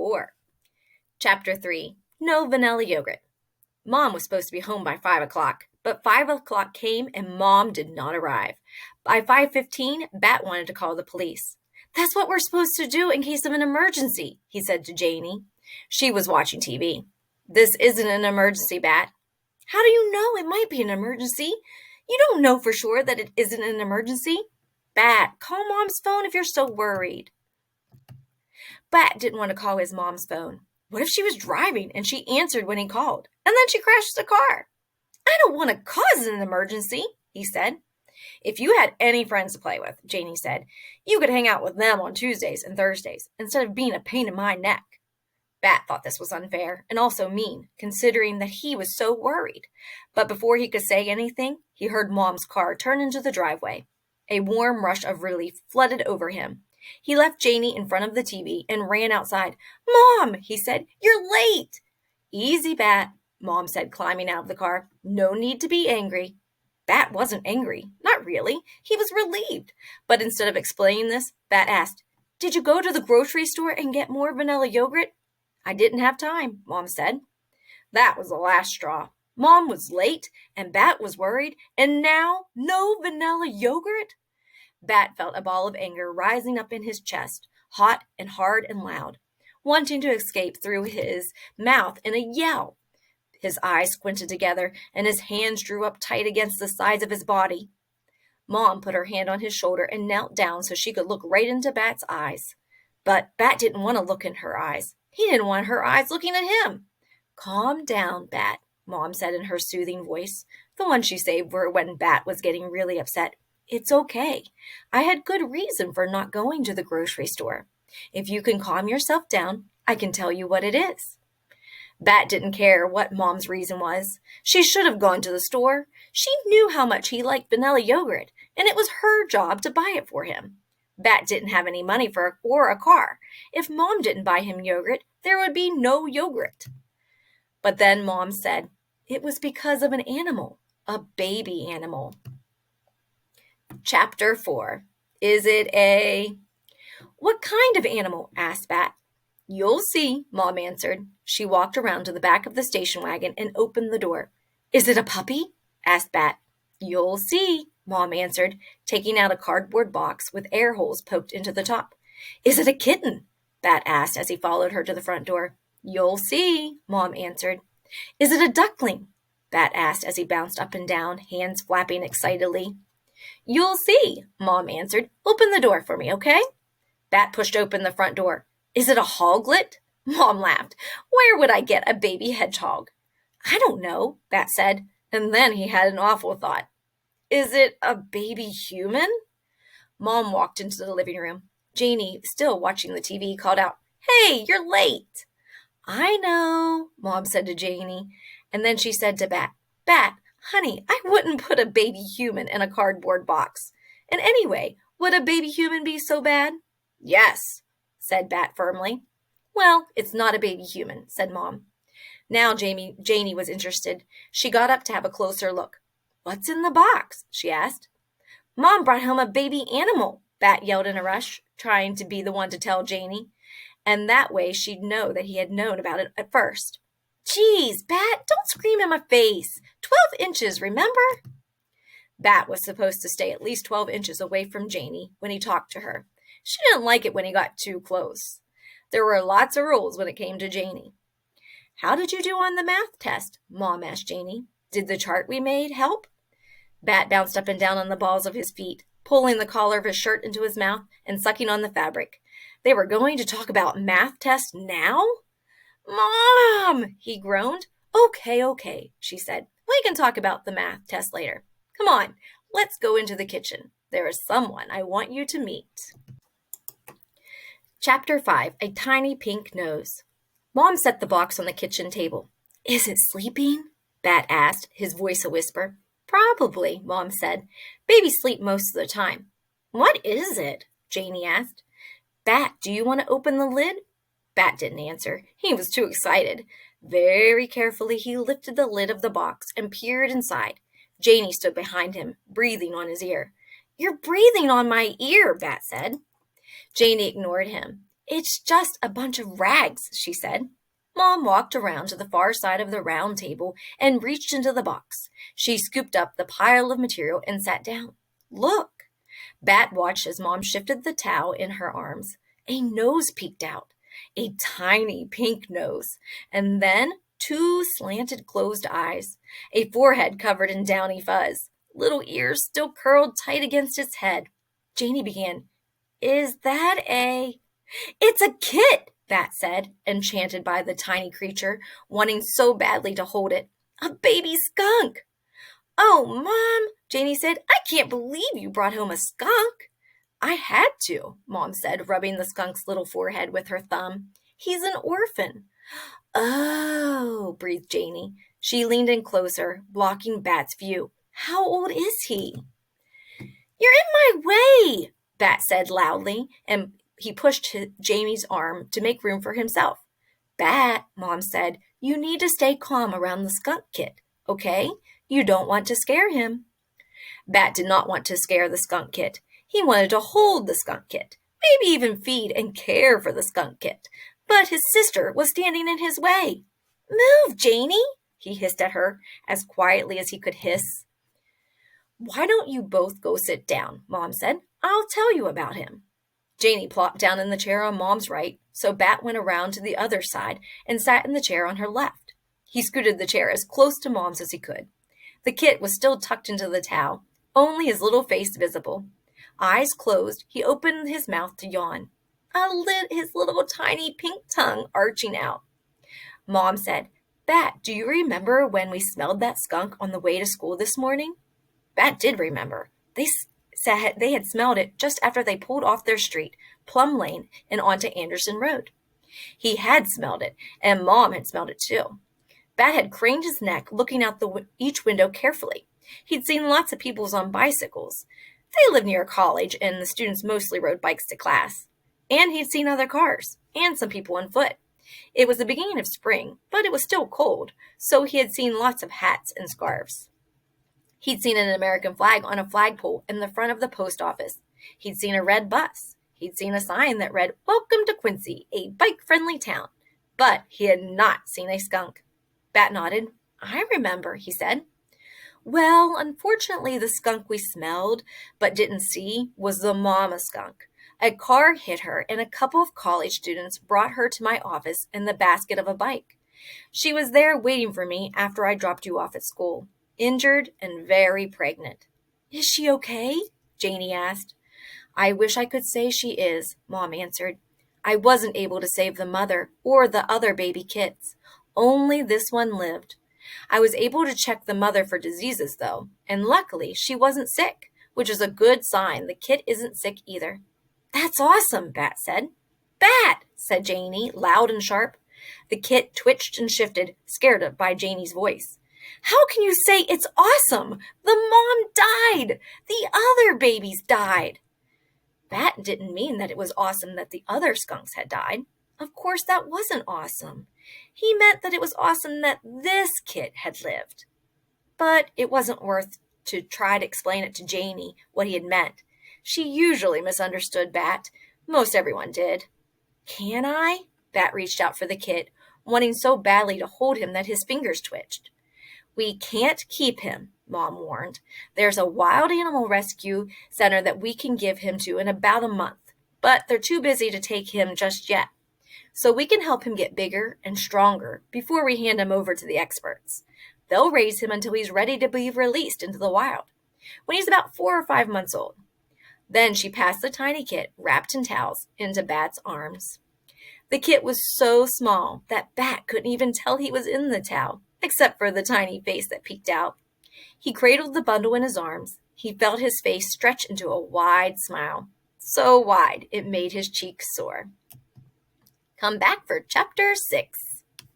4. Chapter 3. No vanilla yogurt. Mom was supposed to be home by 5 o'clock, but 5 o'clock came and Mom did not arrive. By 5:15, Bat wanted to call the police. "That's what we're supposed to do in case of an emergency," he said to Janie. She was watching TV. "This isn't an emergency, Bat." "How do you know it might be an emergency? You don't know for sure that it isn't an emergency." "Bat, call Mom's phone if you're so worried." Bat didn't want to call his mom's phone. What if she was driving and she answered when he called, and then she crashed the car? "I don't want to cause an emergency," he said. "If you had any friends to play with," Janie said, "you could hang out with them on Tuesdays and Thursdays instead of being a pain in my neck." Bat thought this was unfair and also mean, considering that he was so worried. But before he could say anything, he heard Mom's car turn into the driveway. A warm rush of relief flooded over him. He left Janie in front of the TV and ran outside. "Mom," he said, "you're late." "Easy, Bat," Mom said, climbing out of the car. "No need to be angry." Bat wasn't angry. Not really. He was relieved. But instead of explaining this, Bat asked, "Did you go to the grocery store and get more vanilla yogurt?" "I didn't have time," Mom said. That was the last straw. Mom was late, and Bat was worried, and now no vanilla yogurt? Bat felt a ball of anger rising up in his chest, hot and hard and loud, wanting to escape through his mouth in a yell. His eyes squinted together, and his hands drew up tight against the sides of his body. Mom put her hand on his shoulder and knelt down so she could look right into Bat's eyes. But Bat didn't want to look in her eyes. He didn't want her eyes looking at him. "Calm down, Bat," Mom said in her soothing voice, the one she saved for when Bat was getting really upset. "It's okay. I had good reason for not going to the grocery store. If you can calm yourself down, I can tell you what it is." Bat didn't care what Mom's reason was. She should have gone to the store. She knew how much he liked vanilla yogurt, and it was her job to buy it for him. Bat didn't have any money for a car. If Mom didn't buy him yogurt, there would be no yogurt. But then Mom said, it was because of an animal, a baby animal. Chapter 4. Is it a... "What kind of animal?" asked Bat. "You'll see," Mom answered. She walked around to the back of the station wagon and opened the door. "Is it a puppy?" asked Bat. "You'll see," Mom answered, taking out a cardboard box with air holes poked into the top. "Is it a kitten?" Bat asked as he followed her to the front door. "You'll see," Mom answered. "Is it a duckling?" Bat asked as he bounced up and down, hands flapping excitedly. "You'll see," Mom answered. "Open the door for me, okay?" Bat pushed open the front door. "Is it a hoglet?" Mom laughed. "Where would I get a baby hedgehog?" "I don't know," Bat said, and then he had an awful thought. "Is it a baby human?" Mom walked into the living room. Janie, still watching the TV, called out, "Hey, you're late." "I know," Mom said to Janie, and then she said to Bat, "Bat, honey, I wouldn't put a baby human in a cardboard box. And anyway, would a baby human be so bad?" "Yes," said Bat firmly. "Well, it's not a baby human," said Mom. Now Janie was interested. She got up to have a closer look. "What's in the box?" she asked. "Mom brought home a baby animal," Bat yelled in a rush, trying to be the one to tell Janie. And that way she'd know that he had known about it at first. "Geez, Bat, don't scream in my face. 12 inches, remember?" Bat was supposed to stay at least 12 inches away from Janie when he talked to her. She didn't like it when he got too close. There were lots of rules when it came to Janie. "How did you do on the math test?" Mom asked Janie. "Did the chart we made help?" Bat bounced up and down on the balls of his feet, pulling the collar of his shirt into his mouth and sucking on the fabric. They were going to talk about math tests now? "Mom!" he groaned. Okay, she said. "We can talk about the math test later. Come on, let's go into the kitchen. There is someone I want you to meet." Chapter 5. A Tiny Pink Nose. Mom set the box on the kitchen table. "Is it sleeping?" Bat asked, his voice a whisper. "Probably," Mom said. "Babies sleep most of the time." "What is it?" Janie asked. "Bat, do you want to open the lid?" Bat didn't answer. He was too excited. Very carefully, he lifted the lid of the box and peered inside. Janie stood behind him, breathing on his ear. "You're breathing on my ear," Bat said. Janie ignored him. It's just a bunch of rags, she said. Mom walked around to the far side of the round table and reached into the box. She scooped up the pile of material and sat down. Look! Bat watched as Mom shifted the towel in her arms. A nose peeked out, a tiny pink nose, and then two slanted closed eyes, a forehead covered in downy fuzz, little ears still curled tight against its head. Janie began, "Is that a—" "It's a kit," Bat said, enchanted by the tiny creature, wanting so badly to hold it. "A baby skunk." "Oh, Mom," Janie said, "I can't believe you brought home a skunk." "I had to," Mom said, rubbing the skunk's little forehead with her thumb. "He's an orphan." "Oh," breathed Janie. She leaned in closer, blocking Bat's view. "How old is he?" "You're in my way," Bat said loudly, and he pushed Jamie's arm to make room for himself. "Bat," Mom said, "you need to stay calm around the skunk kit, okay? You don't want to scare him." Bat did not want to scare the skunk kit. He wanted to hold the skunk kit, maybe even feed and care for the skunk kit. But his sister was standing in his way. "Move, Janie," he hissed at her, as quietly as he could hiss. "Why don't you both go sit down?" Mom said. "I'll tell you about him." Janie plopped down in the chair on Mom's right, so Bat went around to the other side and sat in the chair on her left. He scooted the chair as close to Mom's as he could. The kit was still tucked into the towel, only his little face visible. Eyes closed, he opened his mouth to yawn, his little tiny pink tongue arching out. Mom said, "Bat, do you remember when we smelled that skunk on the way to school this morning?" Bat did remember. They said they had smelled it just after they pulled off their street, Plum Lane, and onto Anderson Road. He had smelled it, and Mom had smelled it too. Bat had craned his neck, looking out each window carefully. He'd seen lots of people on bicycles. They lived near a college, and the students mostly rode bikes to class. And he'd seen other cars, and some people on foot. It was the beginning of spring, but it was still cold, so he had seen lots of hats and scarves. He'd seen an American flag on a flagpole in the front of the post office. He'd seen a red bus. He'd seen a sign that read, "Welcome to Quincy, a bike-friendly town." But he had not seen a skunk. Bat nodded. "I remember," he said. "Well, unfortunately, the skunk we smelled but didn't see was the mama skunk. A car hit her, and a couple of college students brought her to my office in the basket of a bike. She was there waiting for me after I dropped you off at school, injured and very pregnant." "Is she okay?" Janie asked. "I wish I could say she is," Mom answered. "I wasn't able to save the mother or the other baby kits. Only this one lived. I was able to check the mother for diseases, though, and luckily she wasn't sick, which is a good sign the kit isn't sick either." "That's awesome," Bat said. "Bat!" said Janie, loud and sharp. The kit twitched and shifted, scared by Janie's voice. "How can you say it's awesome? The mom died! The other babies died!" Bat didn't mean that it was awesome that the other skunks had died. Of course, that wasn't awesome. He meant that it was awesome that this kit had lived. But it wasn't worth to try to explain it to Janie what he had meant. She usually misunderstood Bat. Most everyone did. "Can I?" Bat reached out for the kit, wanting so badly to hold him that his fingers twitched. "We can't keep him," Mom warned. "There's a wild animal rescue center that we can give him to in about a month, but they're too busy to take him just yet. So we can help him get bigger and stronger before we hand him over to the experts. They'll raise him until he's ready to be released into the wild, when he's about 4 or 5 months old." Then she passed the tiny kit, wrapped in towels, into Bat's arms. The kit was so small that Bat couldn't even tell he was in the towel, except for the tiny face that peeked out. He cradled the bundle in his arms. He felt his face stretch into a wide smile, so wide it made his cheeks sore. Come back for Chapter 6.